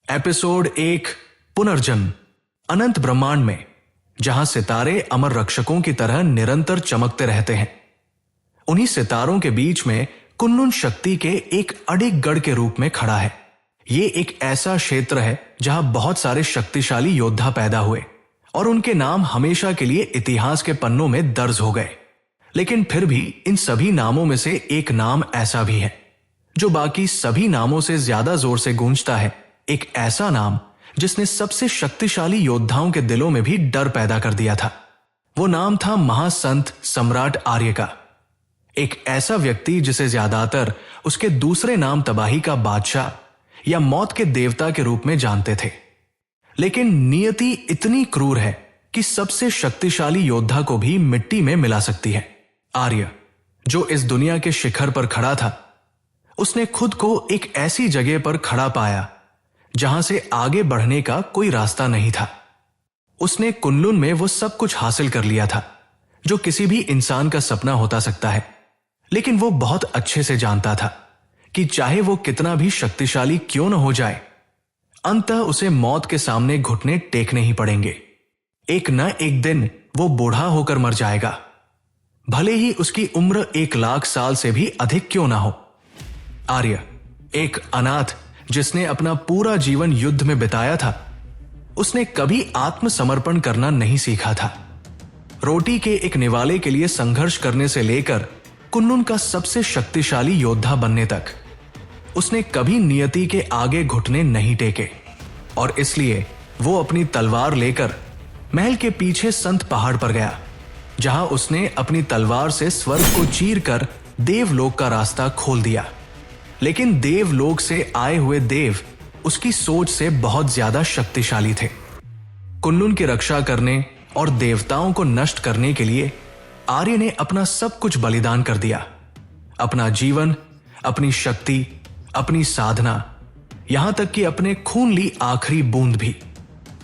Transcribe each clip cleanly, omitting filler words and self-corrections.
Episode 1 पुनर्जन्म। अनंत ब्रह्मांड में जहां सितारे अमर रक्षकों की तरह निरंतर चमकते रहते हैं, उन्हीं सितारों के बीच में कुनलुन शक्ति के एक अडिग गढ़ के रूप में खड़ा है। ये एक ऐसा क्षेत्र है जहां बहुत सारे शक्तिशाली योद्धा पैदा हुए और उनके नाम हमेशा के लिए इतिहास के पन्नों में दर्ज हो गए। लेकिन फिर भी इन सभी नामों में से एक नाम ऐसा भी है जो बाकी सभी नामों से ज्यादा जोर से गूंजता है। एक ऐसा नाम जिसने सबसे शक्तिशाली योद्धाओं के दिलों में भी डर पैदा कर दिया था। वो नाम था महासंत सम्राट आर्य का। एक ऐसा व्यक्ति जिसे ज्यादातर उसके दूसरे नाम तबाही का बादशाह या मौत के देवता के रूप में जानते थे। लेकिन नियति इतनी क्रूर है कि सबसे शक्तिशाली योद्धा को भी मिट्टी में मिला सकती है। आर्य, जो इस दुनिया के शिखर पर खड़ा था, उसने खुद को एक ऐसी जगह पर खड़ा पाया जहां से आगे बढ़ने का कोई रास्ता नहीं था। उसने कुनलुन में वो सब कुछ हासिल कर लिया था जो किसी भी इंसान का सपना होता सकता है। लेकिन वो बहुत अच्छे से जानता था कि चाहे वो कितना भी शक्तिशाली क्यों न हो जाए, अंततः उसे मौत के सामने घुटने टेकने ही पड़ेंगे। एक न एक दिन वो बूढ़ा होकर मर जाएगा, भले ही उसकी उम्र 1,00,000 साल से भी अधिक क्यों ना हो। आर्य, एक अनाथ जिसने अपना पूरा जीवन युद्ध में बिताया था, उसने कभी आत्मसमर्पण करना नहीं सीखा था। रोटी के एक निवाले के लिए संघर्ष करने से लेकर कुनलुन का सबसे शक्तिशाली योद्धा बनने तक उसने कभी नियति के आगे घुटने नहीं टेके। और इसलिए वो अपनी तलवार लेकर महल के पीछे संत पहाड़ पर गया, जहां उसने अपनी तलवार से स्वर्ग को चीरकर देवलोक का रास्ता खोल दिया। लेकिन देवलोक से आए हुए देव उसकी सोच से बहुत ज्यादा शक्तिशाली थे। कुनलुन की रक्षा करने और देवताओं को नष्ट करने के लिए आर्य ने अपना सब कुछ बलिदान कर दिया। अपना जीवन, अपनी शक्ति, अपनी साधना, यहां तक कि अपने खून ली आखिरी बूंद भी।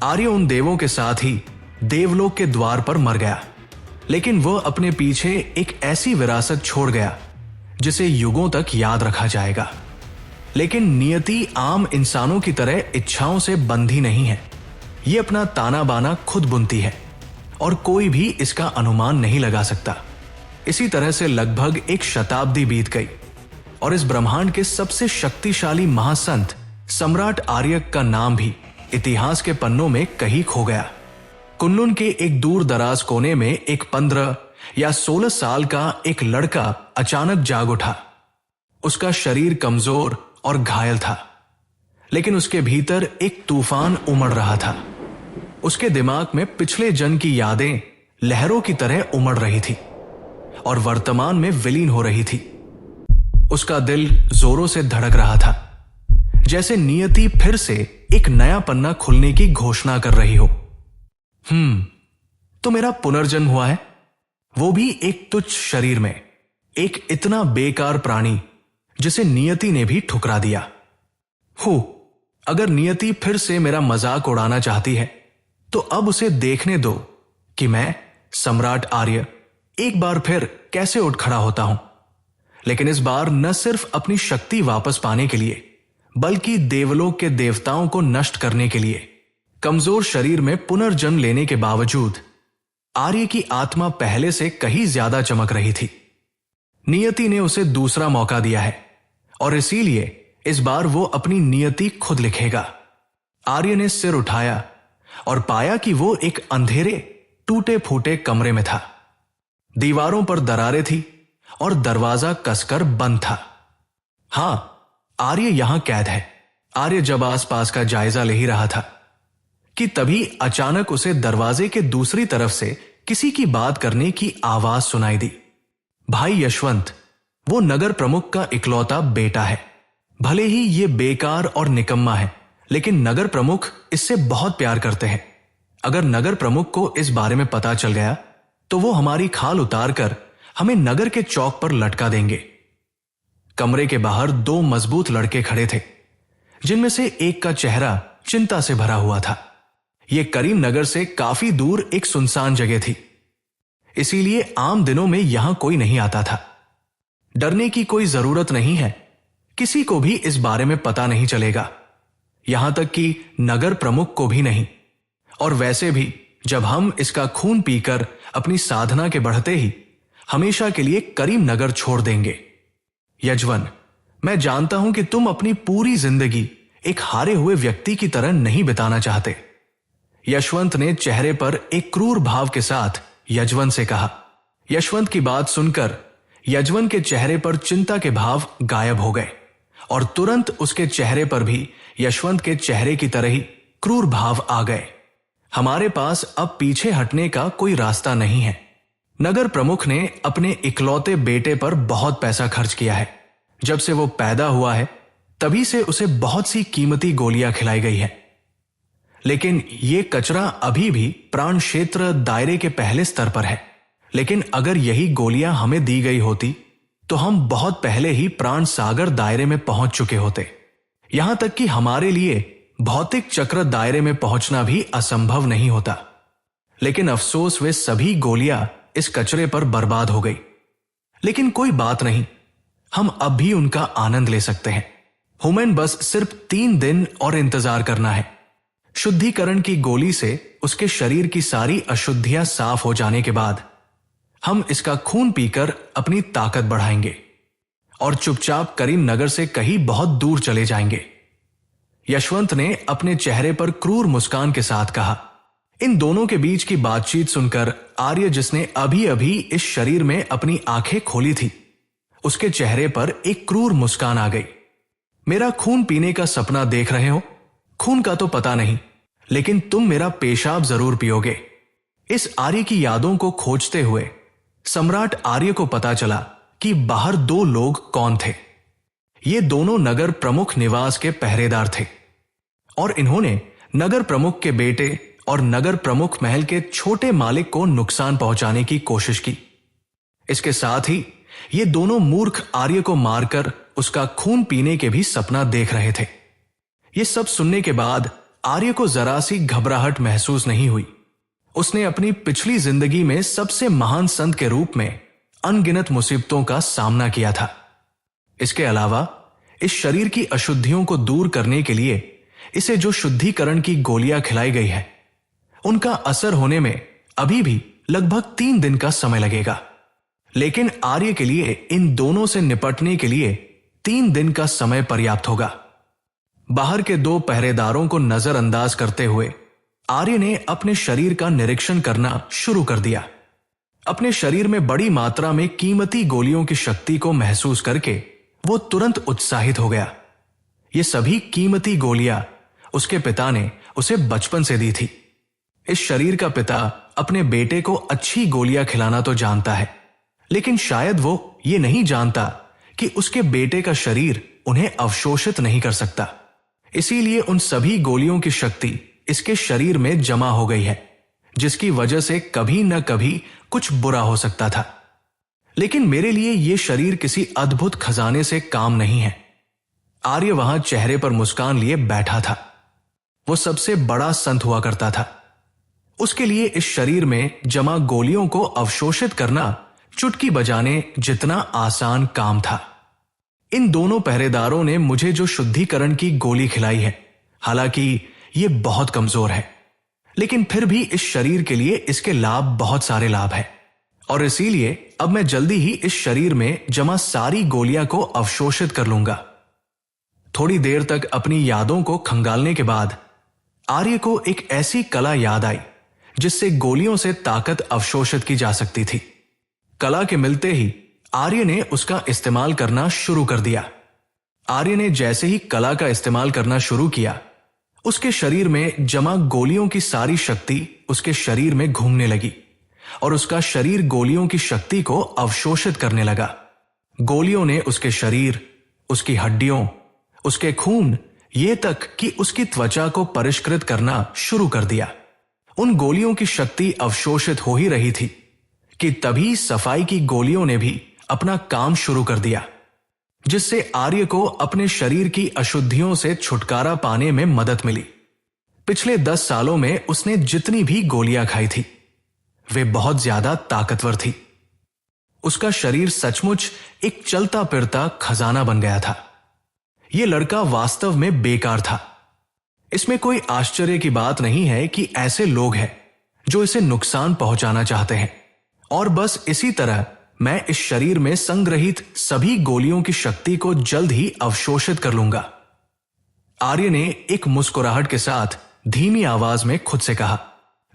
आर्य उन देवों के साथ ही देवलोक के द्वार पर मर गया। लेकिन वह अपने पीछे एक ऐसी विरासत छोड़ गया जिसे युगों तक याद रखा जाएगा। लेकिन नियति आम इंसानों की तरह इच्छाओं से बंधी नहीं है। ये अपना ताना बाना खुद बुनती है और कोई भी इसका अनुमान नहीं लगा सकता। इसी तरह से लगभग 1 शताब्दी बीत गई और इस ब्रह्मांड के सबसे शक्तिशाली महासंत सम्राट आर्य का नाम भी इतिहास के पन्नों में कहीं खो गया। कुनलुन के एक दूर दराज कोने में एक 15 या 16 साल का एक लड़का अचानक जाग उठा। उसका शरीर कमजोर और घायल था, लेकिन उसके भीतर एक तूफान उमड़ रहा था। उसके दिमाग में पिछले जन्म की यादें लहरों की तरह उमड़ रही थी और वर्तमान में विलीन हो रही थी। उसका दिल जोरों से धड़क रहा था, जैसे नियति फिर से एक नया पन्ना खुलने की घोषणा कर रही हो। तो मेरा पुनर्जन्म हुआ है, वो भी एक तुच्छ शरीर में, एक इतना बेकार प्राणी जिसे नियति ने भी ठुकरा दिया। अगर नियति फिर से मेरा मजाक उड़ाना चाहती है तो अब उसे देखने दो कि मैं सम्राट आर्य एक बार फिर कैसे उठ खड़ा होता हूं। लेकिन इस बार न सिर्फ अपनी शक्ति वापस पाने के लिए, बल्कि देवलोक के देवताओं को नष्ट करने के लिए। कमजोर शरीर में पुनर्जन्म लेने के बावजूद आर्य की आत्मा पहले से कहीं ज्यादा चमक रही थी। नियति ने उसे दूसरा मौका दिया है और इसीलिए इस बार वो अपनी नियति खुद लिखेगा। आर्य ने सिर उठाया और पाया कि वो एक अंधेरे टूटे फूटे कमरे में था। दीवारों पर दरारें थी और दरवाजा कसकर बंद था। हां, आर्य यहां कैद है। आर्य जब आसपास का जायजा ले ही रहा था कि तभी अचानक उसे दरवाजे के दूसरी तरफ से किसी की बात करने की आवाज सुनाई दी। भाई यशवंत, वो नगर प्रमुख का इकलौता बेटा है। भले ही ये बेकार और निकम्मा है, लेकिन नगर प्रमुख इससे बहुत प्यार करते हैं। अगर नगर प्रमुख को इस बारे में पता चल गया तो वो हमारी खाल उतारकर हमें नगर के चौक पर लटका देंगे। कमरे के बाहर 2 मजबूत लड़के खड़े थे, जिनमें से एक का चेहरा चिंता से भरा हुआ था। यह करीम नगर से काफी दूर एक सुनसान जगह थी, इसीलिए आम दिनों में यहां कोई नहीं आता था। डरने की कोई जरूरत नहीं है, किसी को भी इस बारे में पता नहीं चलेगा। यहां तक कि नगर प्रमुख को भी नहीं। और वैसे भी जब हम इसका खून पीकर अपनी साधना के बढ़ते ही हमेशा के लिए करीम नगर छोड़ देंगे। यजवन, मैं जानता हूं कि तुम अपनी पूरी जिंदगी एक हारे हुए व्यक्ति की तरह नहीं बिताना चाहते। यशवंत ने चेहरे पर एक क्रूर भाव के साथ यजवन से कहा। यशवंत की बात सुनकर यजवन के चेहरे पर चिंता के भाव गायब हो गए और तुरंत उसके चेहरे पर भी यशवंत के चेहरे की तरह ही क्रूर भाव आ गए। हमारे पास अब पीछे हटने का कोई रास्ता नहीं है। नगर प्रमुख ने अपने इकलौते बेटे पर बहुत पैसा खर्च किया है। जब से वो पैदा हुआ है तभी से उसे बहुत सी कीमती गोलियां खिलाई गई है। लेकिन ये कचरा अभी भी प्राण क्षेत्र दायरे के पहले स्तर पर है। लेकिन अगर यही गोलियां हमें दी गई होती तो हम बहुत पहले ही प्राण सागर दायरे में पहुंच चुके होते। यहां तक कि हमारे लिए भौतिक चक्र दायरे में पहुंचना भी असंभव नहीं होता। लेकिन अफसोस वे सभी गोलियां इस कचरे पर बर्बाद हो गई। लेकिन कोई बात नहीं, हम अब भी उनका आनंद ले सकते हैं। हुमैन बस सिर्फ 3 दिन और इंतजार करना है। शुद्धिकरण की गोली से उसके शरीर की सारी अशुद्धियां साफ हो जाने के बाद हम इसका खून पीकर अपनी ताकत बढ़ाएंगे और चुपचाप करीम नगर से कहीं बहुत दूर चले जाएंगे। यशवंत ने अपने चेहरे पर क्रूर मुस्कान के साथ कहा। इन दोनों के बीच की बातचीत सुनकर आर्य, जिसने अभी अभी इस शरीर में अपनी आंखें खोली थी, उसके चेहरे पर एक क्रूर मुस्कान आ गई। मेरा खून पीने का सपना देख रहे हो? खून का तो पता नहीं, लेकिन तुम मेरा पेशाब जरूर पियोगे। इस आर्य की यादों को खोजते हुए सम्राट आर्य को पता चला कि बाहर 2 लोग कौन थे। ये दोनों नगर प्रमुख निवास के पहरेदार थे और इन्होंने नगर प्रमुख के बेटे और नगर प्रमुख महल के छोटे मालिक को नुकसान पहुंचाने की कोशिश की। इसके साथ ही ये दोनों मूर्ख आर्य को मारकर उसका खून पीने के भी सपना देख रहे थे। ये सब सुनने के बाद आर्य को जरा सी घबराहट महसूस नहीं हुई। उसने अपनी पिछली जिंदगी में सबसे महान संत के रूप में अनगिनत मुसीबतों का सामना किया था। इसके अलावा इस शरीर की अशुद्धियों को दूर करने के लिए इसे जो शुद्धिकरण की गोलियां खिलाई गई है, उनका असर होने में अभी भी लगभग 3 दिन का समय लगेगा। लेकिन आर्य के लिए इन दोनों से निपटने के लिए 3 दिन का समय पर्याप्त होगा। बाहर के 2 पहरेदारों को नजरअंदाज करते हुए आर्य ने अपने शरीर का निरीक्षण करना शुरू कर दिया। अपने शरीर में बड़ी मात्रा में कीमती गोलियों की शक्ति को महसूस करके वो तुरंत उत्साहित हो गया। ये सभी कीमती गोलियां उसके पिता ने उसे बचपन से दी थी। इस शरीर का पिता अपने बेटे को अच्छी गोलियां खिलाना तो जानता है, लेकिन शायद वो ये नहीं जानता कि उसके बेटे का शरीर उन्हें अवशोषित नहीं कर सकता। इसीलिए उन सभी गोलियों की शक्ति इसके शरीर में जमा हो गई है, जिसकी वजह से कभी न कभी कुछ बुरा हो सकता था। लेकिन मेरे लिए यह शरीर किसी अद्भुत खजाने से काम नहीं है। आर्य वहां चेहरे पर मुस्कान लिए बैठा था। वो सबसे बड़ा संत हुआ करता था। उसके लिए इस शरीर में जमा गोलियों को अवशोषित करना चुटकी बजाने जितना आसान काम था। इन दोनों पहरेदारों ने मुझे जो शुद्धिकरण की गोली खिलाई है, हालांकि ये बहुत कमजोर है, लेकिन फिर भी इस शरीर के लिए इसके लाभ, बहुत सारे लाभ हैं। और इसीलिए अब मैं जल्दी ही इस शरीर में जमा सारी गोलियां को अवशोषित कर लूंगा। थोड़ी देर तक अपनी यादों को खंगालने के बाद आर्य को एक ऐसी कला याद आई जिससे गोलियों से ताकत अवशोषित की जा सकती थी। कला के मिलते ही आर्य ने उसका इस्तेमाल करना शुरू कर दिया। आर्य ने जैसे ही कला का इस्तेमाल करना शुरू किया, उसके शरीर में जमा गोलियों की सारी शक्ति उसके शरीर में घूमने लगी और उसका शरीर गोलियों की शक्ति को अवशोषित करने लगा। गोलियों ने उसके शरीर, उसकी हड्डियों, उसके खून, ये तक कि उसकी त्वचा को परिष्कृत करना शुरू कर दिया। उन गोलियों की शक्ति अवशोषित हो ही रही थी कि तभी सफाई की गोलियों ने भी अपना काम शुरू कर दिया, जिससे आर्य को अपने शरीर की अशुद्धियों से छुटकारा पाने में मदद मिली। पिछले 10 सालों में उसने जितनी भी गोलियां खाई थी, वे बहुत ज्यादा ताकतवर थी। उसका शरीर सचमुच एक चलता फिरता खजाना बन गया था। यह लड़का वास्तव में बेकार था। इसमें कोई आश्चर्य की बात नहीं है कि ऐसे लोग हैं जो इसे नुकसान पहुंचाना चाहते हैं, और बस इसी तरह मैं इस शरीर में संग्रहित सभी गोलियों की शक्ति को जल्द ही अवशोषित कर लूंगा। आर्य ने एक मुस्कुराहट के साथ धीमी आवाज में खुद से कहा।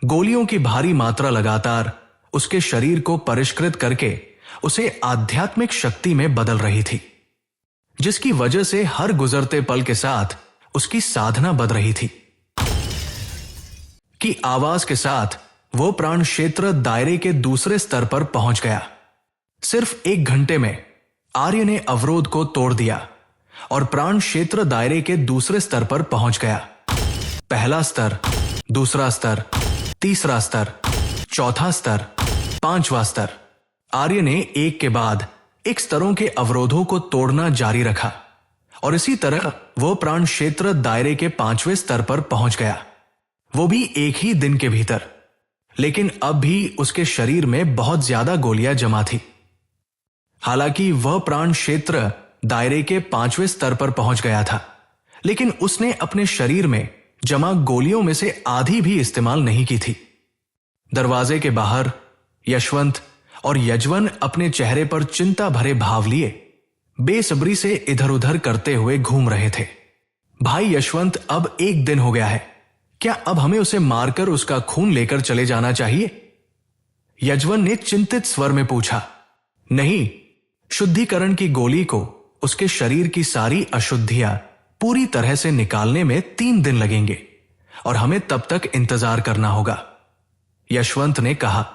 गोलियों की भारी मात्रा लगातार उसके शरीर को परिष्कृत करके उसे आध्यात्मिक शक्ति में बदल रही थी, जिसकी वजह से हर गुजरते पल के साथ उसकी साधना बढ़ रही थी। की आवाज के साथ वो प्राण क्षेत्र दायरे के दूसरे स्तर पर पहुंच गया। सिर्फ 1 घंटे में आर्य ने अवरोध को तोड़ दिया और प्राण क्षेत्र दायरे के दूसरे स्तर पर पहुंच गया। पहला स्तर, दूसरा स्तर, तीसरा स्तर, चौथा स्तर, 5वां स्तर। आर्य ने एक के बाद एक स्तरों के अवरोधों को तोड़ना जारी रखा और इसी तरह वो प्राण क्षेत्र दायरे के 5वें स्तर पर पहुंच गया, वो भी एक ही दिन के भीतर। लेकिन अब भी उसके शरीर में बहुत ज्यादा गोलियां जमा थी। हालांकि वह प्राण क्षेत्र दायरे के 5वें स्तर पर पहुंच गया था, लेकिन उसने अपने शरीर में जमा गोलियों में से आधी भी इस्तेमाल नहीं की थी। दरवाजे के बाहर यशवंत और यजवन अपने चेहरे पर चिंता भरे भाव लिए बेसब्री से इधर उधर करते हुए घूम रहे थे। भाई यशवंत, अब 1 दिन हो गया है, क्या अब हमें उसे मारकर उसका खून लेकर चले जाना चाहिए? यजवन ने चिंतित स्वर में पूछा। नहीं, शुद्धिकरण की गोली को उसके शरीर की सारी अशुद्धियां पूरी तरह से निकालने में 3 दिन लगेंगे और हमें तब तक इंतजार करना होगा, यशवंत ने कहा।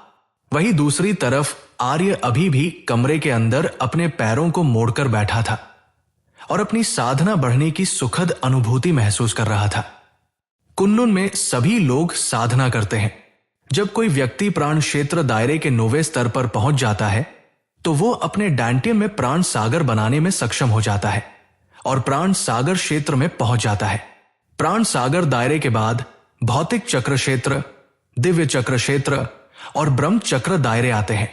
वहीं दूसरी तरफ आर्य अभी भी कमरे के अंदर अपने पैरों को मोड़कर बैठा था और अपनी साधना बढ़ने की सुखद अनुभूति महसूस कर रहा था। कुनलुन में सभी लोग साधना करते हैं। जब कोई व्यक्ति प्राण क्षेत्र दायरे के 9वें स्तर पर पहुंच जाता है तो वो अपने डैंटियम में प्राण सागर बनाने में सक्षम हो जाता है और प्राण सागर क्षेत्र में पहुंच जाता है। प्राण सागर दायरे के बाद भौतिक चक्र क्षेत्र, दिव्य चक्र क्षेत्र और ब्रह्म चक्र दायरे आते हैं।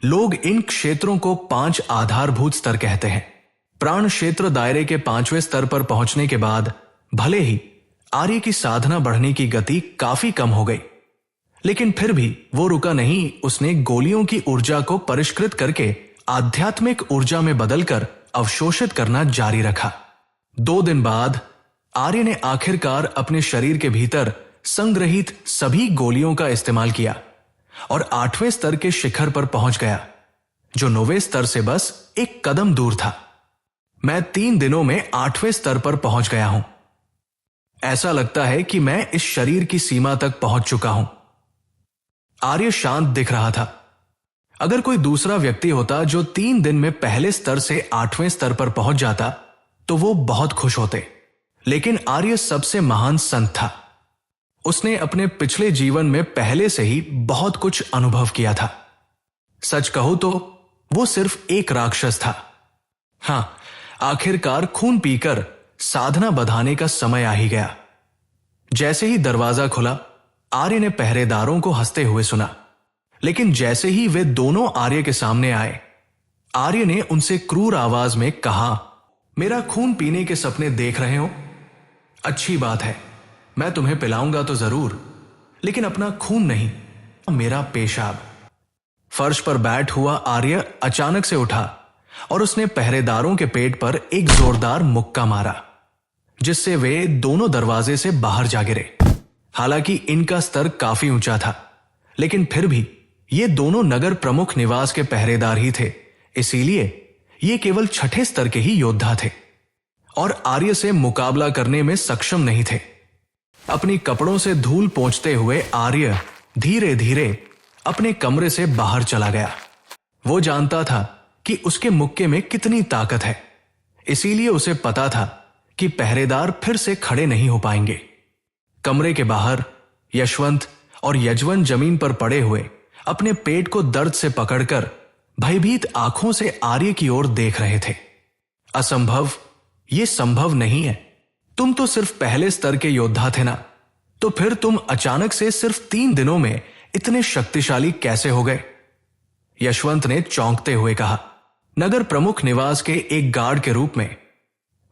लोग इन क्षेत्रों को 5 आधारभूत स्तर कहते हैं। प्राण क्षेत्र दायरे के 5वें स्तर पर पहुंचने के बाद भले ही आर्य की साधना बढ़ने की गति काफी कम हो गई, लेकिन फिर भी वो रुका नहीं। उसने गोलियों की ऊर्जा को परिष्कृत करके आध्यात्मिक ऊर्जा में बदलकर अवशोषित करना जारी रखा। 2 दिन बाद आर्य ने आखिरकार अपने शरीर के भीतर संग्रहित सभी गोलियों का इस्तेमाल किया और 8वें स्तर के शिखर पर पहुंच गया, जो 9वें स्तर से बस एक कदम दूर था। मैं 3 दिनों में 8वें स्तर पर पहुंच गया हूं। ऐसा लगता है कि मैं इस शरीर की सीमा तक पहुंच चुका हूं। आर्य शांत दिख रहा था। अगर कोई दूसरा व्यक्ति होता जो 3 दिन में पहले स्तर से 8वें स्तर पर पहुंच जाता तो वो बहुत खुश होते, लेकिन आर्य सबसे महान संत था। उसने अपने पिछले जीवन में पहले से ही बहुत कुछ अनुभव किया था। सच कहूं तो वो सिर्फ एक राक्षस था। हां, आखिरकार खून पीकर साधना बढ़ाने का समय आ ही गया। जैसे ही दरवाजा खुला, आर्य ने पहरेदारों को हंसते हुए सुना, लेकिन जैसे ही वे दोनों आर्य के सामने आए, आर्य ने उनसे क्रूर आवाज में कहा, मेरा खून पीने के सपने देख रहे हो? अच्छी बात है, मैं तुम्हें पिलाऊंगा तो जरूर, लेकिन अपना खून नहीं, मेरा पेशाब। फर्श पर बैठ हुआ आर्य अचानक से उठा और उसने पहरेदारों के पेट पर एक जोरदार मुक्का मारा, जिससे वे दोनों दरवाजे से बाहर जा गिरे। हालांकि इनका स्तर काफी ऊंचा था, लेकिन फिर भी ये दोनों नगर प्रमुख निवास के पहरेदार ही थे, इसीलिए ये केवल 6ठे स्तर के ही योद्धा थे और आर्य से मुकाबला करने में सक्षम नहीं थे। अपनी कपड़ों से धूल पोंछते हुए आर्य धीरे धीरे अपने कमरे से बाहर चला गया। वो जानता था कि उसके मुक्के में कितनी ताकत है, इसीलिए उसे पता था कि पहरेदार फिर से खड़े नहीं हो पाएंगे। कमरे के बाहर यशवंत और यजवन जमीन पर पड़े हुए अपने पेट को दर्द से पकड़कर भयभीत आंखों से आर्य की ओर देख रहे थे। असंभव, यह संभव नहीं है। तुम तो सिर्फ पहले स्तर के योद्धा थे ना, तो फिर तुम अचानक से सिर्फ 3 दिनों में इतने शक्तिशाली कैसे हो गए? यशवंत ने चौंकते हुए कहा। नगर प्रमुख निवास के एक गार्ड के रूप में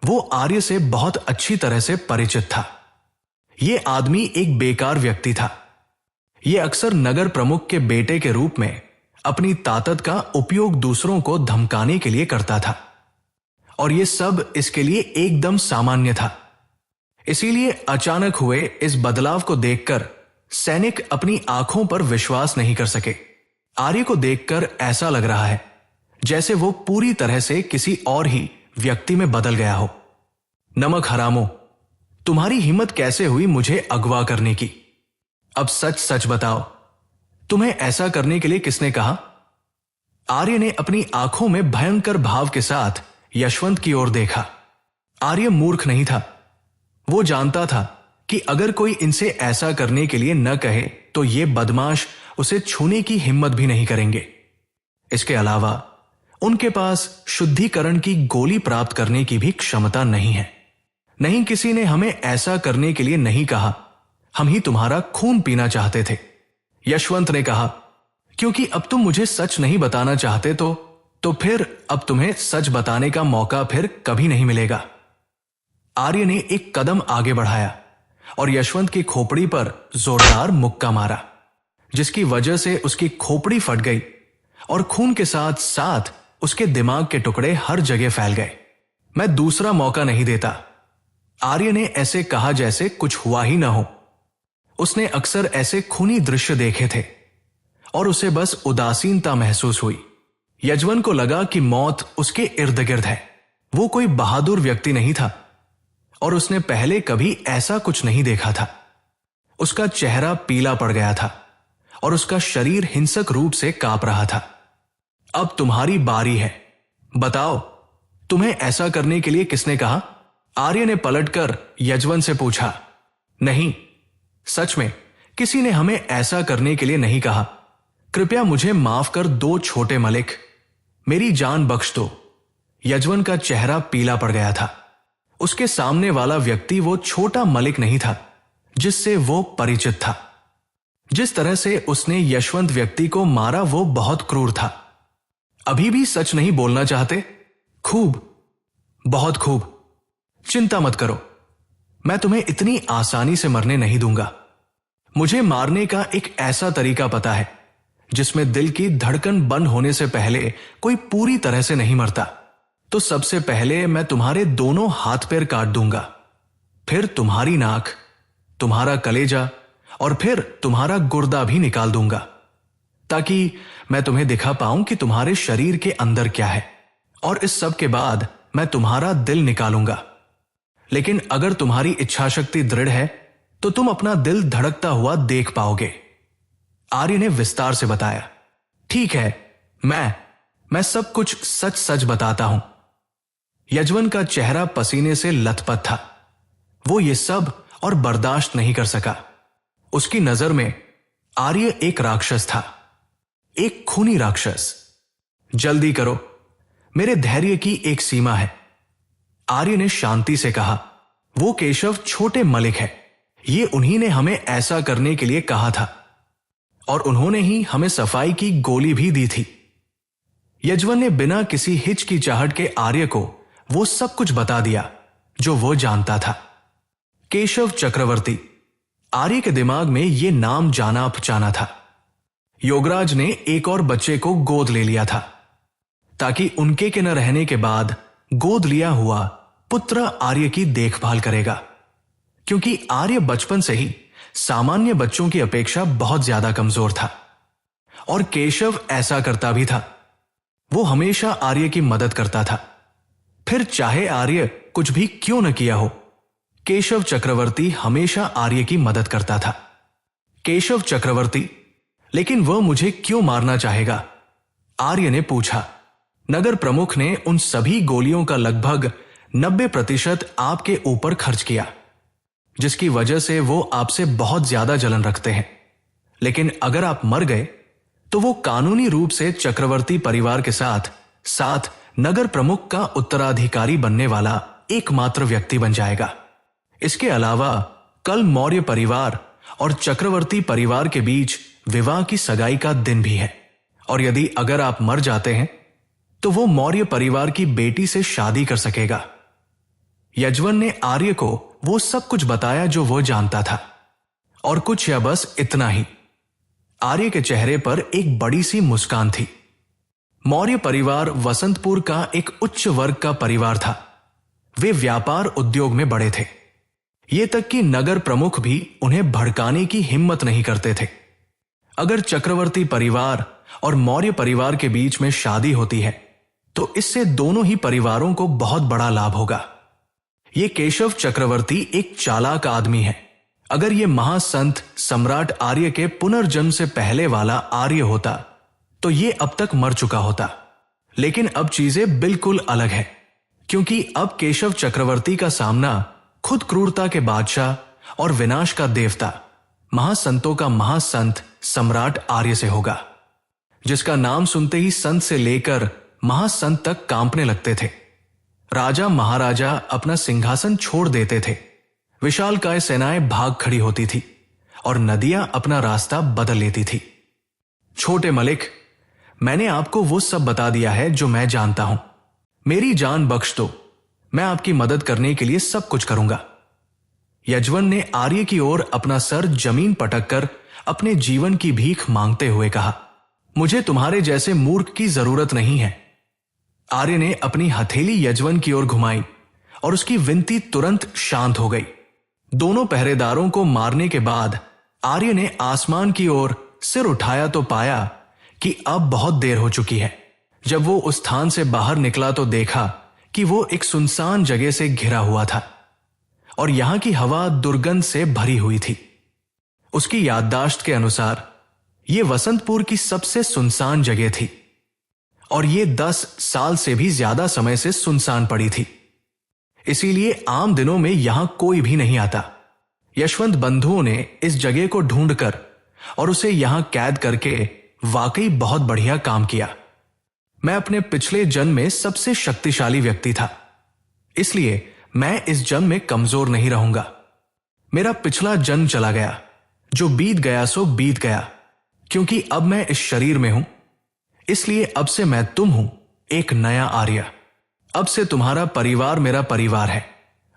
वो आर्य से बहुत अच्छी तरह से परिचित था। ये आदमी एक बेकार व्यक्ति था। ये अक्सर नगर प्रमुख के बेटे के रूप में अपनी ताकत का उपयोग दूसरों को धमकाने के लिए करता था, और ये सब इसके लिए एकदम सामान्य था। इसीलिए अचानक हुए इस बदलाव को देखकर सैनिक अपनी आंखों पर विश्वास नहीं कर सके। आर्य को देखकर ऐसा लग रहा है जैसे वो पूरी तरह से किसी और ही व्यक्ति में बदल गया हो। नमक हरामो, तुम्हारी हिम्मत कैसे हुई मुझे अगवा करने की? अब सच सच बताओ, तुम्हें ऐसा करने के लिए किसने कहा? आर्य ने अपनी आंखों में भयंकर भाव के साथ यशवंत की ओर देखा। आर्य मूर्ख नहीं था। वो जानता था कि अगर कोई इनसे ऐसा करने के लिए न कहे तो ये बदमाश उसे छूने की हिम्मत भी नहीं करेंगे। इसके अलावा उनके पास शुद्धिकरण की गोली प्राप्त करने की भी क्षमता नहीं है। नहीं, किसी ने हमें ऐसा करने के लिए नहीं कहा, हम ही तुम्हारा खून पीना चाहते थे। यशवंत ने कहा, क्योंकि अब तुम मुझे सच नहीं बताना चाहते तो फिर अब तुम्हें सच बताने का मौका फिर कभी नहीं मिलेगा। आर्य ने एक कदम आगे बढ़ाया और यशवंत की खोपड़ी पर जोरदार मुक्का मारा, जिसकी वजह से उसकी खोपड़ी फट गई और खून के साथ साथ उसके दिमाग के टुकड़े हर जगह फैल गए। मैं दूसरा मौका नहीं देता। आर्य ने ऐसे कहा जैसे कुछ हुआ ही ना हो। उसने अक्सर ऐसे खूनी दृश्य देखे थे और उसे बस उदासीनता महसूस हुई। यजवन को लगा कि मौत उसके इर्द गिर्द है। वो कोई बहादुर व्यक्ति नहीं था और उसने पहले कभी ऐसा कुछ नहीं देखा था। उसका चेहरा पीला पड़ गया था और उसका शरीर हिंसक रूप से कांप रहा था। अब तुम्हारी बारी है, बताओ तुम्हें ऐसा करने के लिए किसने कहा? आर्य ने पलटकर यजवन से पूछा। नहीं, सच में किसी ने हमें ऐसा करने के लिए नहीं कहा। कृपया मुझे माफ कर दो छोटे मलिक, मेरी जान बख्श दो। यजवन का चेहरा पीला पड़ गया था। उसके सामने वाला व्यक्ति वो छोटा मलिक नहीं था जिससे वो परिचित था। जिस तरह से उसने यशवंत व्यक्ति को मारा वो बहुत क्रूर था। अभी भी सच नहीं बोलना चाहते? खूब, बहुत खूब। चिंता मत करो, मैं तुम्हें इतनी आसानी से मरने नहीं दूंगा। मुझे मारने का एक ऐसा तरीका पता है जिसमें दिल की धड़कन बंद होने से पहले कोई पूरी तरह से नहीं मरता। तो सबसे पहले मैं तुम्हारे दोनों हाथ पैर काट दूंगा, फिर तुम्हारी नाक, तुम्हारा कलेजा और फिर तुम्हारा गुर्दा भी निकाल दूंगा, ताकि मैं तुम्हें दिखा पाऊं कि तुम्हारे शरीर के अंदर क्या है। और इस सब के बाद मैं तुम्हारा दिल निकालूंगा। लेकिन अगर तुम्हारी इच्छा शक्ति दृढ़ है तो तुम अपना दिल धड़कता हुआ देख पाओगे। आर्य ने विस्तार से बताया। ठीक है, मैं सब कुछ सच सच बताता हूं। यजवन का चेहरा पसीने से लथपथ था। वो ये सब और बर्दाश्त नहीं कर सका। उसकी नजर में आर्य एक राक्षस था, एक खूनी राक्षस। जल्दी करो, मेरे धैर्य की एक सीमा है, आर्य ने शांति से कहा। वो केशव छोटे मलिक है। ये उन्हीं ने हमें ऐसा करने के लिए कहा था और उन्होंने ही हमें सफाई की गोली भी दी थी। यजवन ने बिना किसी हिचकिचाहट के आर्य को वो सब कुछ बता दिया जो वो जानता था। केशव चक्रवर्ती। आर्य के दिमाग में ये नाम जाना पहचाना था। योगराज ने एक और बच्चे को गोद ले लिया था ताकि उनके के न रहने के बाद गोद लिया हुआ पुत्र आर्य की देखभाल करेगा, क्योंकि आर्य बचपन से ही सामान्य बच्चों की अपेक्षा बहुत ज्यादा कमजोर था। और केशव ऐसा करता भी था। वो हमेशा आर्य की मदद करता था, फिर चाहे आर्य कुछ भी क्यों न किया हो। केशव चक्रवर्ती हमेशा आर्य की मदद करता था। केशव चक्रवर्ती, लेकिन वह मुझे क्यों मारना चाहेगा? आर्य ने पूछा। नगर प्रमुख ने उन सभी गोलियों का लगभग 90% आपके ऊपर खर्च किया, जिसकी वजह से वो आपसे बहुत ज्यादा जलन रखते हैं। लेकिन अगर आप मर गए तो वो कानूनी रूप से चक्रवर्ती परिवार के साथ साथ नगर प्रमुख का उत्तराधिकारी बनने वाला एकमात्र व्यक्ति बन जाएगा। इसके अलावा कल मौर्य परिवार और चक्रवर्ती परिवार के बीच विवाह की सगाई का दिन भी है, और यदि अगर आप मर जाते हैं तो वो मौर्य परिवार की बेटी से शादी कर सकेगा। यजवन ने आर्य को वो सब कुछ बताया जो वो जानता था, और कुछ या बस इतना ही। आर्य के चेहरे पर एक बड़ी सी मुस्कान थी। मौर्य परिवार वसंतपुर का एक उच्च वर्ग का परिवार था। वे व्यापार उद्योग में बड़े थे। ये तक कि नगर प्रमुख भी उन्हें भड़काने की हिम्मत नहीं करते थे। अगर चक्रवर्ती परिवार और मौर्य परिवार के बीच में शादी होती है तो इससे दोनों ही परिवारों को बहुत बड़ा लाभ होगा। ये केशव चक्रवर्ती एक चालाक आदमी है। अगर ये महासंत सम्राट आर्य के पुनर्जन्म से पहले वाला आर्य होता तो ये अब तक मर चुका होता। लेकिन अब चीजें बिल्कुल अलग है, क्योंकि अब केशव चक्रवर्ती का सामना खुद क्रूरता के बादशाह और विनाश का देवता, महासंतों का महासंत सम्राट आर्य से होगा, जिसका नाम सुनते ही संत से लेकर महासंत तक कांपने लगते थे। राजा महाराजा अपना सिंहासन छोड़ देते थे, विशालकाय सेनाएं भाग खड़ी होती थी और नदियां अपना रास्ता बदल लेती थी। छोटे मलिक, मैंने आपको वो सब बता दिया है जो मैं जानता हूं। मेरी जान बख्श दो, मैं आपकी मदद करने के लिए सब कुछ करूंगा। यजवन ने आर्य की ओर अपना सर जमीन पटक कर अपने जीवन की भीख मांगते हुए कहा, मुझे तुम्हारे जैसे मूर्ख की जरूरत नहीं है। आर्य ने अपनी हथेली यजवन की ओर घुमाई और उसकी विनती तुरंत शांत हो गई। दोनों पहरेदारों को मारने के बाद आर्य ने आसमान की ओर सिर उठाया तो पाया कि अब बहुत देर हो चुकी है। जब वो उस स्थान से बाहर निकला तो देखा कि वो एक सुनसान जगह से घिरा हुआ था और यहां की हवा दुर्गंध से भरी हुई थी। उसकी याददाश्त के अनुसार यह वसंतपुर की सबसे सुनसान जगह थी और ये 10 साल से भी ज्यादा समय से सुनसान पड़ी थी। इसीलिए आम दिनों में यहां कोई भी नहीं आता। यशवंत बंधुओं ने इस जगह को ढूंढकर और उसे यहां कैद करके वाकई बहुत बढ़िया काम किया। मैं अपने पिछले जन्म में सबसे शक्तिशाली व्यक्ति था, इसलिए मैं इस जन्म में कमजोर नहीं रहूंगा। मेरा पिछला जन्म चला गया, जो बीत गया सो बीत गया, क्योंकि अब मैं इस शरीर में हूं। इसलिए अब से मैं तुम हूं, एक नया आर्य। अब से तुम्हारा परिवार मेरा परिवार है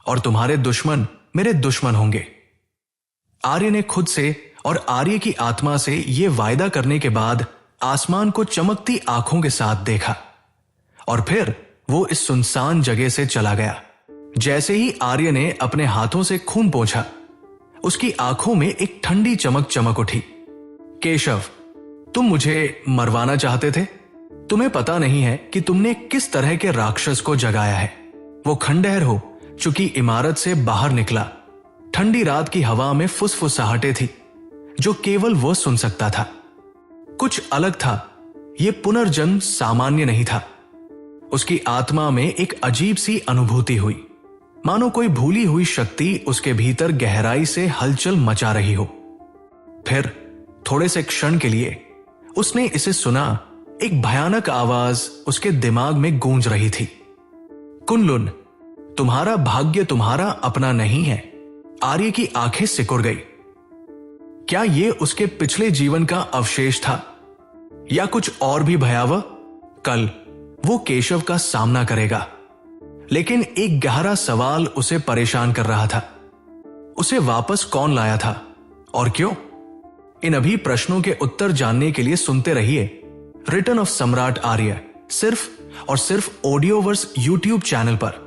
और तुम्हारे दुश्मन मेरे दुश्मन होंगे। आर्य ने खुद से और आर्य की आत्मा से यह वायदा करने के बाद आसमान को चमकती आंखों के साथ देखा और फिर वो इस सुनसान जगह से चला गया। जैसे ही आर्य ने अपने हाथों से खून पोंछा, उसकी आंखों में एक ठंडी चमक चमक उठी। केशव, तुम मुझे मरवाना चाहते थे। तुम्हें पता नहीं है कि तुमने किस तरह के राक्षस को जगाया है। वो खंडहर हो चुकी इमारत से बाहर निकला। ठंडी रात की हवा में फुसफुसाहटें थी जो केवल वो सुन सकता था। कुछ अलग था। ये पुनर्जन्म सामान्य नहीं था। उसकी आत्मा में एक अजीब सी अनुभूति हुई, मानो कोई भूली हुई शक्ति उसके भीतर गहराई से हलचल मचा रही हो। फिर थोड़े से क्षण के लिए उसने इसे सुना। एक भयानक आवाज उसके दिमाग में गूंज रही थी, कुनलुन, तुम्हारा भाग्य तुम्हारा अपना नहीं है। आर्य की आंखें सिकुड़ गई। क्या यह उसके पिछले जीवन का अवशेष था या कुछ और भी भयावह? कल वो केशव का सामना करेगा, लेकिन एक गहरा सवाल उसे परेशान कर रहा था। उसे वापस कौन लाया था और क्यों? इन अभी प्रश्नों के उत्तर जानने के लिए सुनते रहिए रिटर्न ऑफ सम्राट आर्य, सिर्फ और सिर्फ ऑडियोवर्स यूट्यूब चैनल पर।